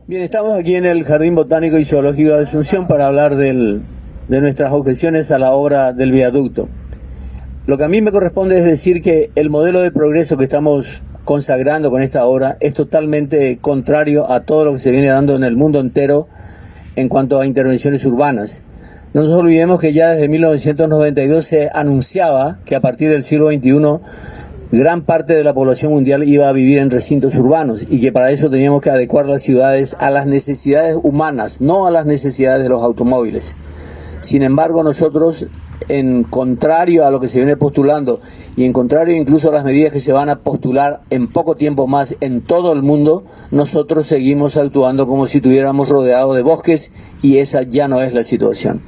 Bien, estamos aquí en el Jardín Botánico y Zoológico de Asunción para hablar de nuestras objeciones a la obra del viaducto. Lo que a mí me corresponde es decir que el modelo de progreso que estamos consagrando con esta obra es totalmente contrario a todo lo que se viene dando en el mundo entero en cuanto a intervenciones urbanas. No nos olvidemos que ya desde 1992 se anunciaba que a partir del siglo XXI gran parte de la población mundial iba a vivir en recintos urbanos y que para eso teníamos que adecuar las ciudades a las necesidades humanas, no a las necesidades de los automóviles. Sin embargo, nosotros, en contrario a lo que se viene postulando y en contrario incluso a las medidas que se van a postular en poco tiempo más en todo el mundo, nosotros seguimos actuando como si estuviéramos rodeados de bosques y esa ya no es la situación.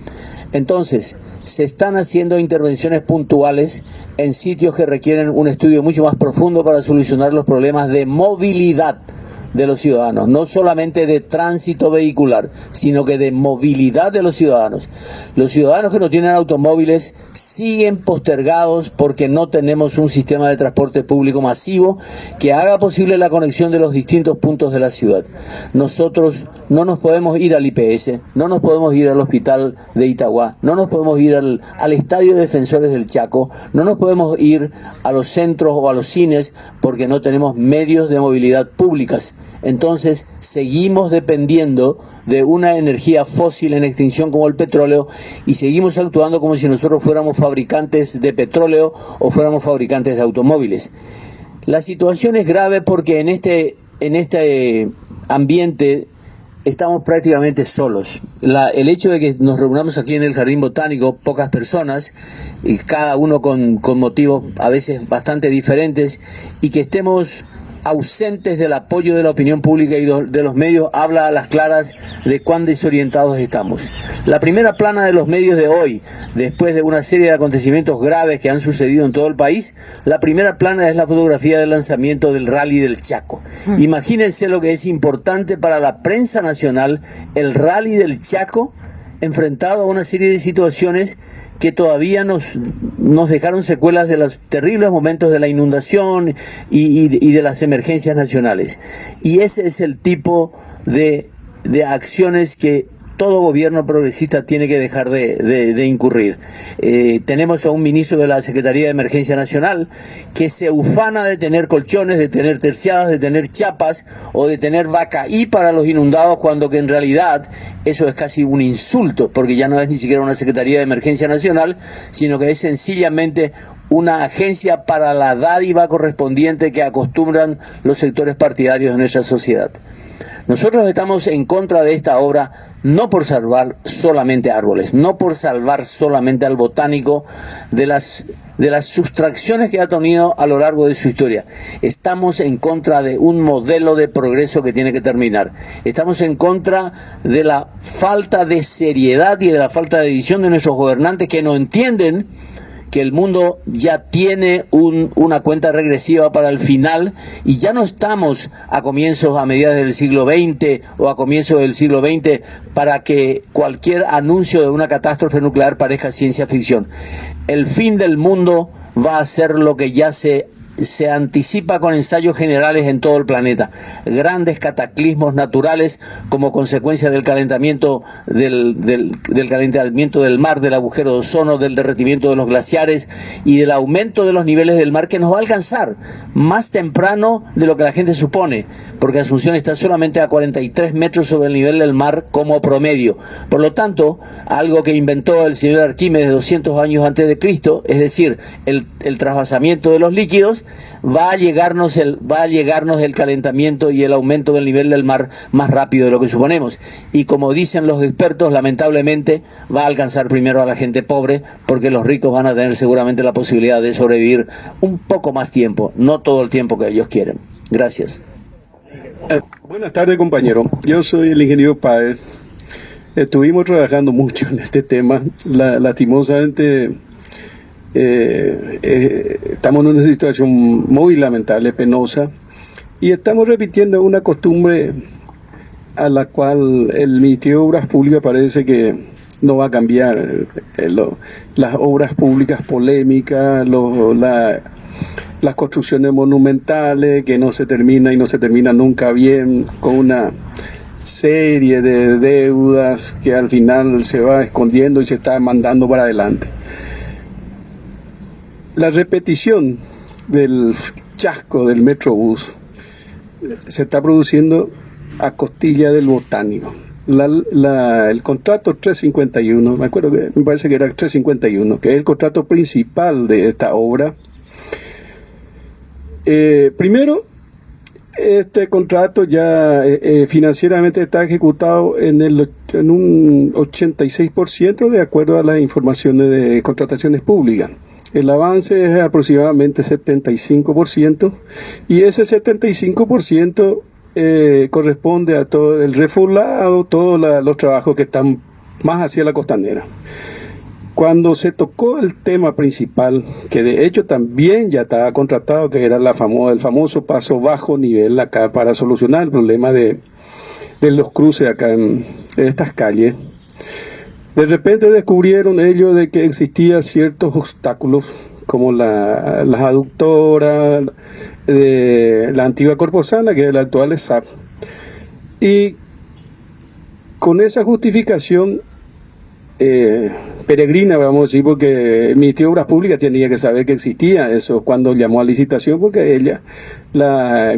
Entonces, se están haciendo intervenciones puntuales en sitios que requieren un estudio mucho más profundo para solucionar los problemas de movilidad de los ciudadanos, no solamente de tránsito vehicular, sino que de movilidad de los ciudadanos. Los ciudadanos que no tienen automóviles siguen postergados porque no tenemos un sistema de transporte público masivo que haga posible la conexión de los distintos puntos de la ciudad. Nosotros no nos podemos ir al IPS, no nos podemos ir al hospital de Itagua, no nos podemos ir al Estadio de Defensores del Chaco, no nos podemos ir a los centros o a los cines porque no tenemos medios de movilidad públicas. Entonces seguimos dependiendo de una energía fósil en extinción como el petróleo y seguimos actuando como si nosotros fuéramos fabricantes de petróleo o fuéramos fabricantes de automóviles. La situación es grave porque en este ambiente estamos prácticamente solos. El hecho de que nos reunamos aquí en el Jardín Botánico, pocas personas, y cada uno con motivos a veces bastante diferentes, y que estemos ausentes del apoyo de la opinión pública y de los medios, habla a las claras de cuán desorientados estamos. La primera plana de los medios de hoy, después de una serie de acontecimientos graves que han sucedido en todo el país, la primera plana es la fotografía del lanzamiento del Rally del Chaco. Imagínense lo que es importante para la prensa nacional, el Rally del Chaco, enfrentado a una serie de situaciones que todavía nos dejaron secuelas de los terribles momentos de la inundación y de las emergencias nacionales. Y ese es el tipo de acciones que todo gobierno progresista tiene que dejar de incurrir. Tenemos a un ministro de la Secretaría de Emergencia Nacional que se ufana de tener colchones, de tener terciadas, de tener chapas o de tener vacaí para los inundados, cuando que en realidad eso es casi un insulto, porque ya no es ni siquiera una Secretaría de Emergencia Nacional, sino que es sencillamente una agencia para la dádiva correspondiente que acostumbran los sectores partidarios de nuestra sociedad. Nosotros estamos en contra de esta obra no por salvar solamente árboles, no por salvar solamente al botánico de las sustracciones que ha tenido a lo largo de su historia. Estamos en contra de un modelo de progreso que tiene que terminar. Estamos en contra de la falta de seriedad y de la falta de visión de nuestros gobernantes, que no entienden que el mundo ya tiene una cuenta regresiva para el final y ya no estamos a mediados del siglo XX o a comienzos del siglo XX para que cualquier anuncio de una catástrofe nuclear parezca ciencia ficción. El fin del mundo va a ser lo que ya se anticipa con ensayos generales en todo el planeta. Grandes cataclismos naturales como consecuencia del calentamiento del calentamiento del mar, del agujero de ozono, del derretimiento de los glaciares y del aumento de los niveles del mar, que nos va a alcanzar más temprano de lo que la gente supone, porque Asunción está solamente a 43 metros sobre el nivel del mar como promedio. Por lo tanto, algo que inventó el señor Arquímedes 200 años antes de Cristo, es decir, el trasvasamiento de los líquidos, va a llegarnos el calentamiento y el aumento del nivel del mar más rápido de lo que suponemos. Y como dicen los expertos, lamentablemente va a alcanzar primero a la gente pobre, porque los ricos van a tener seguramente la posibilidad de sobrevivir un poco más tiempo, no todo el tiempo que ellos quieren. Gracias. Buenas tardes, compañero. Yo soy el ingeniero Páez. Estuvimos trabajando mucho en este tema. Lastimosamente estamos en una situación muy lamentable, penosa, y estamos repitiendo una costumbre a la cual el Ministerio de Obras Públicas parece que no va a cambiar. Las obras públicas polémicas, las construcciones monumentales que no se termina y no se termina nunca bien, con serie de deudas que al final se va escondiendo y se está mandando para adelante. La repetición del chasco del Metrobús se está produciendo a costilla del Botánico. El contrato 351, me parece que era 351, que es el contrato principal de esta obra. Primero, este contrato ya financieramente está ejecutado en un 86% de acuerdo a las informaciones de contrataciones públicas. El avance es aproximadamente 75% y ese 75% corresponde a todo el refurbado, todos los trabajos que están más hacia la costanera. Cuando se tocó el tema principal, que de hecho también ya estaba contratado, que era el famoso paso bajo nivel acá para solucionar el problema de los cruces acá en estas calles, de repente descubrieron ellos de que existían ciertos obstáculos, como las aductoras de la antigua Corposana, que es la actual SAP, y con esa justificación peregrina, vamos a decir, porque el Ministerio de Obras Públicas tenía que saber que existía eso cuando llamó a licitación, porque el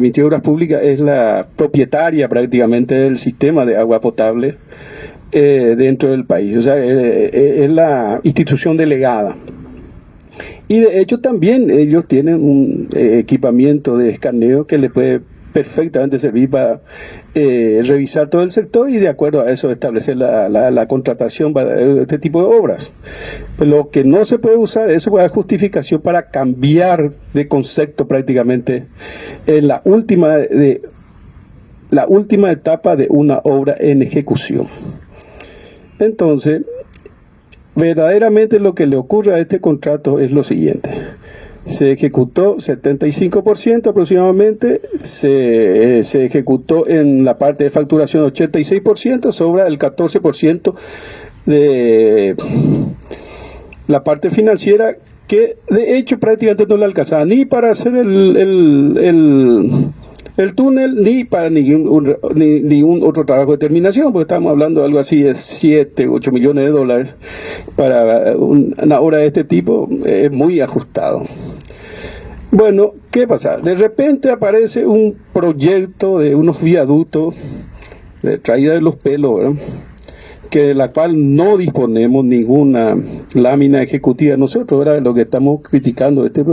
Ministerio de Obras Públicas es la propietaria prácticamente del sistema de agua potable dentro del país, o sea, es la institución delegada. Y de hecho también ellos tienen un equipamiento de escaneo que les puede perfectamente servir para revisar todo el sector y de acuerdo a eso establecer la contratación para este tipo de obras. Pero lo que no se puede usar, eso puede dar justificación para cambiar de concepto prácticamente en la última etapa de una obra en ejecución. Entonces, verdaderamente lo que le ocurre a este contrato es lo siguiente: se ejecutó 75% aproximadamente, se ejecutó en la parte de facturación 86%, sobra el 14% de la parte financiera, que de hecho prácticamente no le alcanzaba ni para hacer el túnel, ni para ningún otro trabajo de terminación, porque estamos hablando de algo así de 7, 8 millones de dólares para una obra de este tipo, es muy ajustado. Bueno, ¿qué pasa? De repente aparece un proyecto de unos viaductos de traída de los pelos, ¿verdad?, que de la cual no disponemos ninguna lámina ejecutiva nosotros, ¿verdad?, lo que estamos criticando este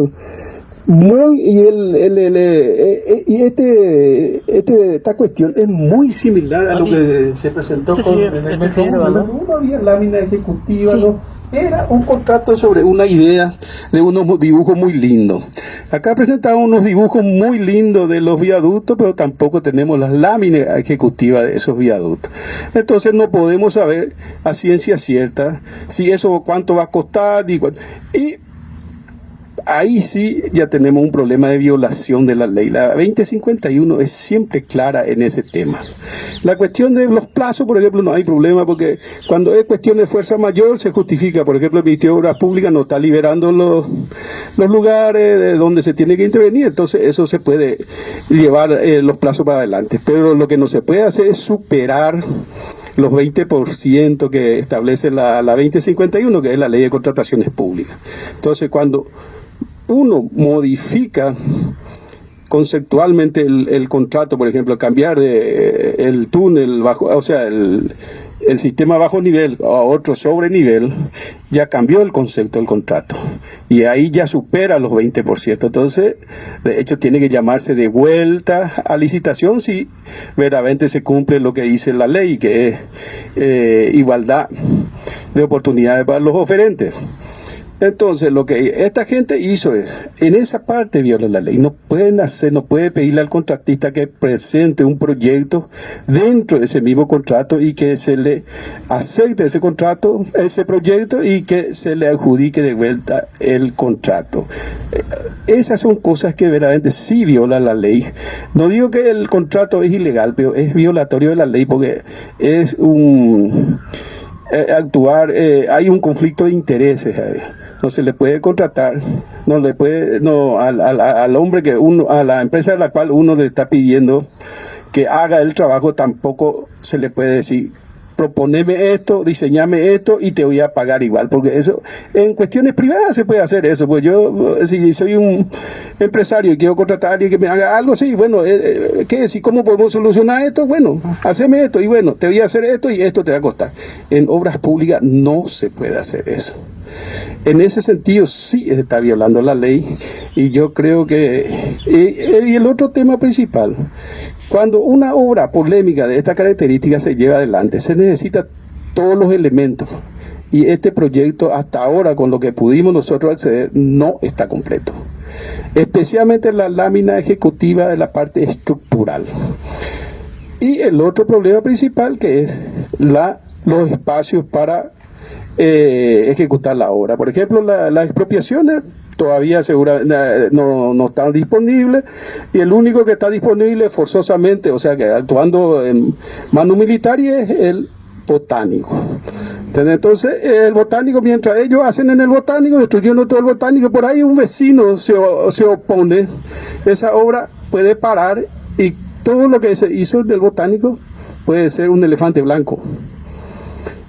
esta cuestión es muy similar a lo que se presentó en el Metro 1. No había lámina ejecutiva, sí. ¿No? Era un contrato sobre una idea de unos dibujos muy lindos. Acá presentaban unos dibujos muy lindos de los viaductos, pero tampoco tenemos las láminas ejecutivas de esos viaductos. Entonces no podemos saber a ciencia cierta si eso cuánto va a costar y ahí sí ya tenemos un problema de violación de la ley. La 2051 es siempre clara en ese tema. La cuestión de los plazos, por ejemplo, no hay problema, porque cuando es cuestión de fuerza mayor se justifica. Por ejemplo, el Ministerio de Obras Públicas no está liberando los lugares de donde se tiene que intervenir, entonces eso se puede llevar los plazos para adelante. Pero lo que no se puede hacer es superar los 20% que establece la 2051, que es la Ley de Contrataciones Públicas. Entonces, cuando uno modifica conceptualmente el contrato, por ejemplo, cambiar el túnel bajo, o sea, el sistema bajo nivel a otro sobre nivel, ya cambió el concepto del contrato y ahí ya supera los 20%. Entonces, de hecho, tiene que llamarse de vuelta a licitación si verdaderamente se cumple lo que dice la ley, que es igualdad de oportunidades para los oferentes. Entonces, lo que esta gente hizo es, en esa parte viola la ley. No puede pedirle al contratista que presente un proyecto dentro de ese mismo contrato y que se le acepte ese proyecto y que se le adjudique de vuelta el contrato. Esas son cosas que verdaderamente sí violan la ley. No digo que el contrato es ilegal, pero es violatorio de la ley porque es hay un conflicto de intereses ahí. No se le puede contratar, al hombre a la empresa a la cual uno le está pidiendo que haga el trabajo, tampoco se le puede decir, proponeme esto, diseñame esto y te voy a pagar igual, porque eso en cuestiones privadas se puede hacer eso. Pues yo, si soy un empresario y quiero contratar a alguien que me haga algo, sí, bueno, ¿qué decir? ¿Cómo podemos solucionar esto? Bueno, haceme esto y bueno, te voy a hacer esto y esto te va a costar. En obras públicas no se puede hacer eso. En ese sentido sí está violando la ley, y yo creo que y el otro tema principal, cuando una obra polémica de esta característica se lleva adelante, se necesitan todos los elementos, y este proyecto hasta ahora, con lo que pudimos nosotros acceder, no está completo, especialmente la lámina ejecutiva de la parte estructural. Y el otro problema principal, que es los espacios para ejecutar la obra. Por ejemplo, las expropiaciones todavía no están disponibles, y el único que está disponible forzosamente, o sea que actuando en mano militar, es el botánico. Entonces el botánico, mientras ellos hacen en el botánico, destruyendo todo el botánico, por ahí un vecino se opone, esa obra puede parar y todo lo que se hizo del botánico puede ser un elefante blanco.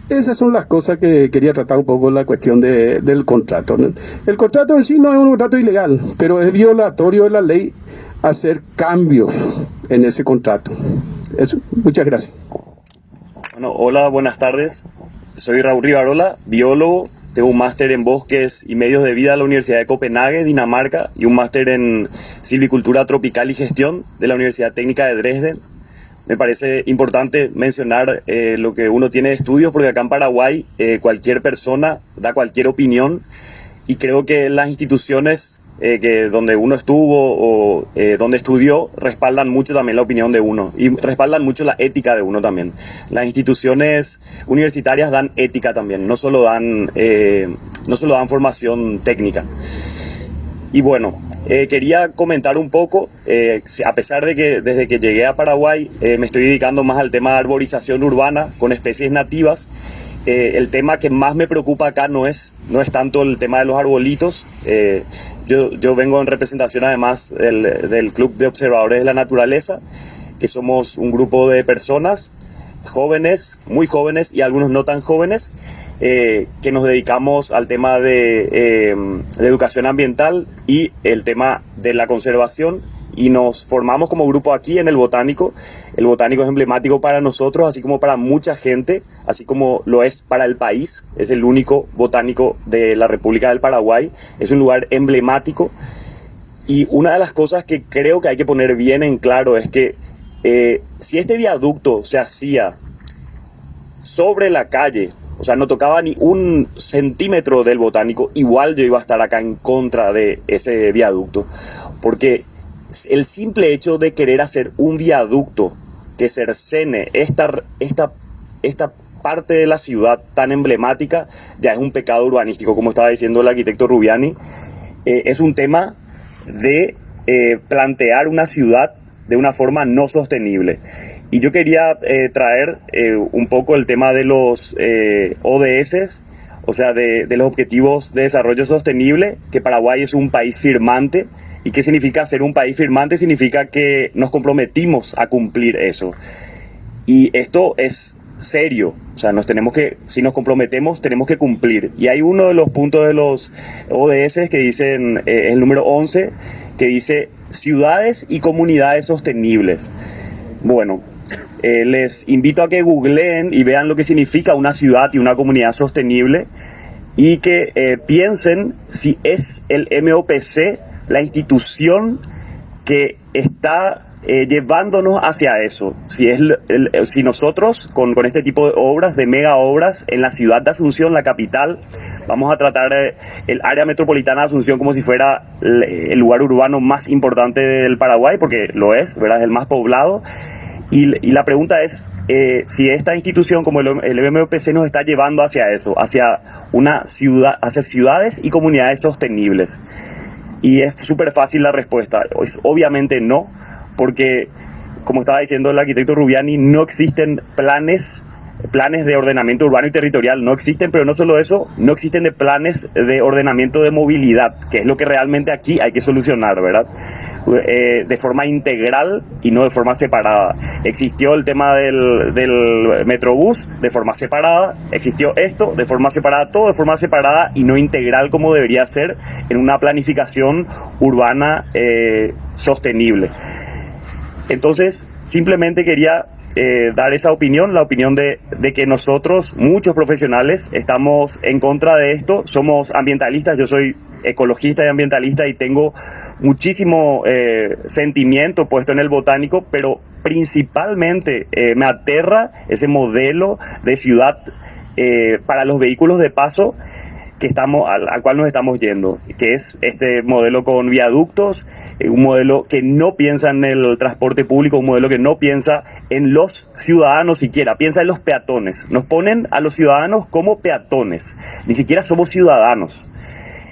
Esas son las cosas que quería tratar un poco, la cuestión del contrato, ¿no? El contrato en sí no es un contrato ilegal, pero es violatorio de la ley hacer cambios en ese contrato. Eso, muchas gracias. Bueno, hola, buenas tardes. Soy Raúl Rivarola, biólogo. Tengo un máster en bosques y medios de vida de la Universidad de Copenhague, Dinamarca, y un máster en silvicultura tropical y gestión de la Universidad Técnica de Dresden. Me parece importante mencionar lo que uno tiene de estudios, porque acá en Paraguay cualquier persona da cualquier opinión, y creo que las instituciones donde uno estuvo o donde estudió respaldan mucho también la opinión de uno, y respaldan mucho la ética de uno también. Las instituciones universitarias dan ética también, no solo dan formación técnica. Y bueno, quería comentar un poco, a pesar de que desde que llegué a Paraguay me estoy dedicando más al tema de arborización urbana con especies nativas. El tema que más me preocupa acá no es tanto el tema de los arbolitos. Yo vengo en representación además del Club de Observadores de la Naturaleza, que somos un grupo de personas jóvenes, muy jóvenes y algunos no tan jóvenes, que nos dedicamos al tema de educación ambiental y el tema de la conservación, y nos formamos como grupo aquí en el Botánico. El Botánico es emblemático para nosotros, así como para mucha gente, así como lo es para el país. Es el único botánico de la República del Paraguay, es un lugar emblemático. Y una de las cosas que creo que hay que poner bien en claro es que si este viaducto se hacía sobre la calle, o sea, no tocaba ni un centímetro del Botánico, igual yo iba a estar acá en contra de ese viaducto, porque el simple hecho de querer hacer un viaducto que cercene esta parte de la ciudad tan emblemática ya es un pecado urbanístico, como estaba diciendo el arquitecto Rubiani. Es un tema de plantear una ciudad de una forma no sostenible. Y yo quería traer un poco el tema de los ODS, o sea, de los Objetivos de Desarrollo Sostenible, que Paraguay es un país firmante. ¿Y qué significa ser un país firmante? Significa que nos comprometimos a cumplir eso. Y esto es serio, o sea, si nos comprometemos, tenemos que cumplir. Y hay uno de los puntos de los ODS que dicen, el número 11, que dice ciudades y comunidades sostenibles. Bueno, les invito a que googleen y vean lo que significa una ciudad y una comunidad sostenible, y que piensen si es el MOPC la institución que está llevándonos hacia eso. Si nosotros con este tipo de obras, de mega obras en la ciudad de Asunción, la capital, vamos a tratar el área metropolitana de Asunción como si fuera el lugar urbano más importante del Paraguay, porque lo es, ¿verdad? Es el más poblado. Y la pregunta es si esta institución como el MOPC nos está llevando hacia eso, hacia una ciudad, hacia ciudades y comunidades sostenibles. Y es súper fácil la respuesta. Obviamente no, porque, como estaba diciendo el arquitecto Rubiani, no existen planes planes de ordenamiento urbano y territorial no existen, pero no solo eso, no existen de planes de ordenamiento de movilidad, que es lo que realmente aquí hay que solucionar, ¿verdad? De forma integral y no de forma separada. Existió el tema del Metrobús de forma separada, existió esto de forma separada, todo de forma separada y no integral como debería ser en una planificación urbana sostenible. Entonces, simplemente quería dar esa opinión, la opinión de que nosotros, muchos profesionales, estamos en contra de esto, somos ambientalistas, yo soy ecologista y ambientalista y tengo muchísimo sentimiento puesto en el botánico, pero principalmente me aterra ese modelo de ciudad para los vehículos de paso que al cual nos estamos yendo, que es este modelo con viaductos, un modelo que no piensa en el transporte público, un modelo que no piensa en los ciudadanos siquiera, piensa en los peatones. Nos ponen a los ciudadanos como peatones, ni siquiera somos ciudadanos.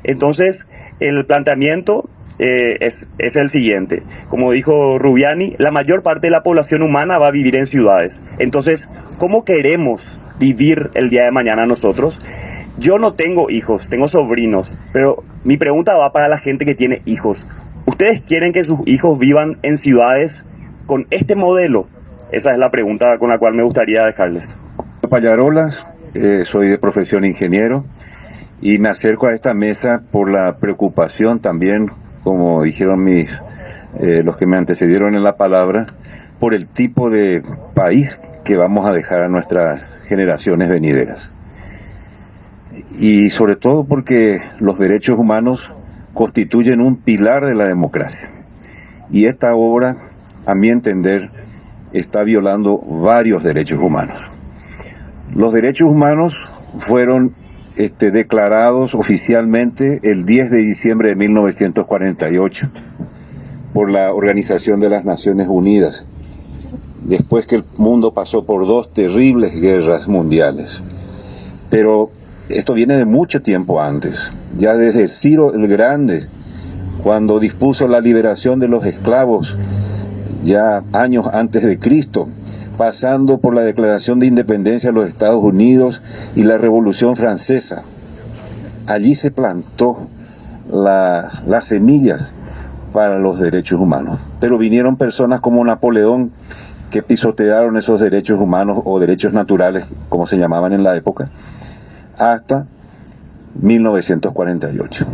Entonces, el planteamiento es el siguiente. Como dijo Rubiani, la mayor parte de la población humana va a vivir en ciudades. Entonces, ¿cómo queremos vivir el día de mañana nosotros? Yo no tengo hijos, tengo sobrinos, pero mi pregunta va para la gente que tiene hijos. ¿Ustedes quieren que sus hijos vivan en ciudades con este modelo? Esa es la pregunta con la cual me gustaría dejarles. Pallarolas, soy de profesión ingeniero y me acerco a esta mesa por la preocupación también, como dijeron los que me antecedieron en la palabra, por el tipo de país que vamos a dejar a nuestras generaciones venideras. Y sobre todo porque los derechos humanos constituyen un pilar de la democracia. Y esta obra, a mi entender, está violando varios derechos humanos. Los derechos humanos fueron declarados oficialmente el 10 de diciembre de 1948 por la Organización de las Naciones Unidas, después que el mundo pasó por 2 terribles guerras mundiales. Pero esto viene de mucho tiempo antes, ya desde Ciro el Grande, cuando dispuso la liberación de los esclavos, ya años antes de Cristo, pasando por la Declaración de Independencia de los Estados Unidos y la Revolución Francesa. Allí se plantó las semillas para los derechos humanos. Pero vinieron personas como Napoleón que pisotearon esos derechos humanos o derechos naturales, como se llamaban en la época, hasta 1948.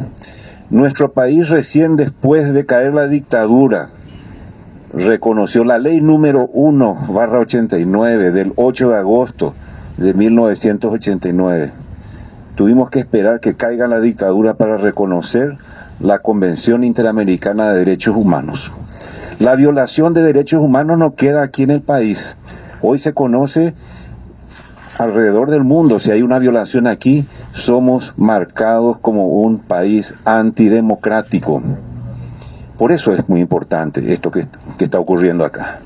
Nuestro país, recién después de caer la dictadura, reconoció la ley número 1/89 del 8 de agosto de 1989. Tuvimos que esperar que caiga la dictadura para reconocer la Convención Interamericana de Derechos Humanos. La violación de derechos humanos no queda aquí en el país. Hoy se conoce alrededor del mundo. Si hay una violación aquí, somos marcados como un país antidemocrático. Por eso es muy importante esto que está ocurriendo acá.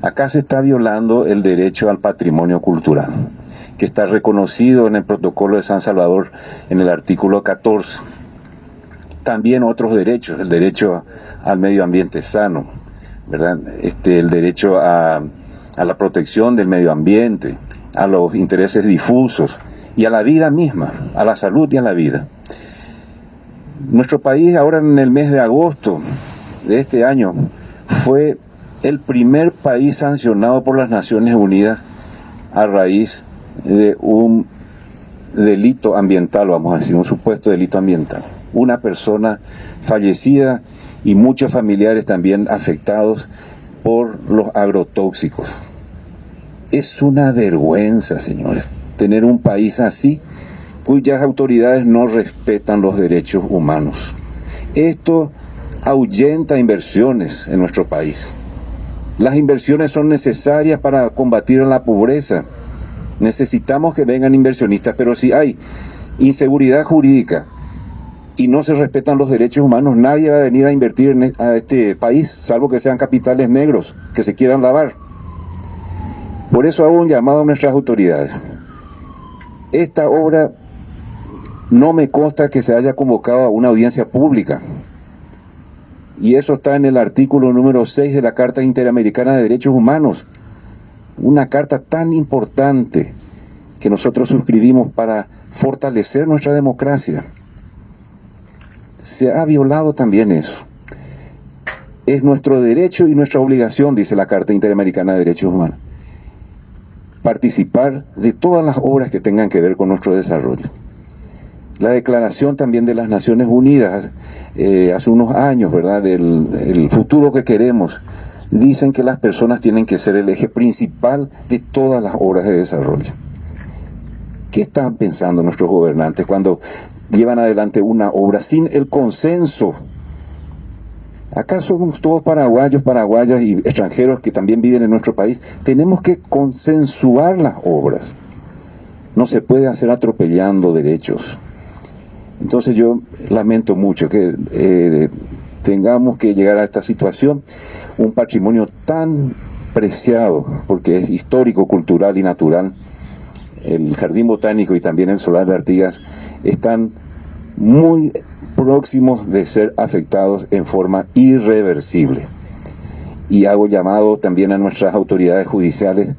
Acá se está violando el derecho al patrimonio cultural, que está reconocido en el Protocolo de San Salvador en el artículo 14. También otros derechos, el derecho al medio ambiente sano, ¿verdad? El derecho a la protección del medio ambiente, a los intereses difusos y a la vida misma, a la salud y a la vida. Nuestro país ahora en el mes de agosto de este año fue el primer país sancionado por las Naciones Unidas a raíz de un delito ambiental, vamos a decir, un supuesto delito ambiental. Una persona fallecida y muchos familiares también afectados por los agrotóxicos. Es una vergüenza, señores, tener un país así, cuyas autoridades no respetan los derechos humanos. Esto ahuyenta inversiones en nuestro país. Las inversiones son necesarias para combatir la pobreza. Necesitamos que vengan inversionistas, pero si hay inseguridad jurídica y no se respetan los derechos humanos, nadie va a venir a invertir a este país, salvo que sean capitales negros que se quieran lavar. Por eso hago un llamado a nuestras autoridades. Esta obra no me consta que se haya convocado a una audiencia pública. Y eso está en el artículo número 6 de la Carta Interamericana de Derechos Humanos. Una carta tan importante que nosotros suscribimos para fortalecer nuestra democracia. Se ha violado también eso. Es nuestro derecho y nuestra obligación, dice la Carta Interamericana de Derechos Humanos, participar de todas las obras que tengan que ver con nuestro desarrollo. La declaración también de las Naciones Unidas, hace unos años, ¿verdad?, del futuro que queremos, dicen que las personas tienen que ser el eje principal de todas las obras de desarrollo. ¿Qué están pensando nuestros gobernantes cuando llevan adelante una obra sin el consenso? Acá somos todos paraguayos, paraguayas y extranjeros que también viven en nuestro país. Tenemos que consensuar las obras. No se puede hacer atropellando derechos. Entonces yo lamento mucho que tengamos que llegar a esta situación. Un patrimonio tan preciado, porque es histórico, cultural y natural. El Jardín Botánico y también el Solar de Artigas están muy próximos de ser afectados en forma irreversible. Y hago llamado también a nuestras autoridades judiciales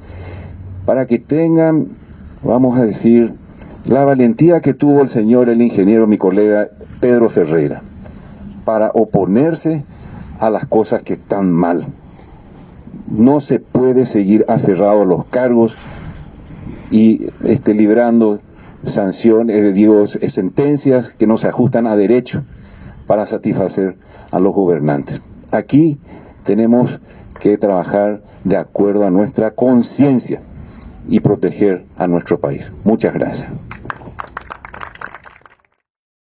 para que tengan, vamos a decir, la valentía que tuvo el ingeniero, mi colega Pedro Ferreira, para oponerse a las cosas que están mal. No se puede seguir aferrado a los cargos y librando sanciones, sentencias que no se ajustan a derecho para satisfacer a los gobernantes. Aquí tenemos que trabajar de acuerdo a nuestra conciencia y proteger a nuestro país. Muchas gracias.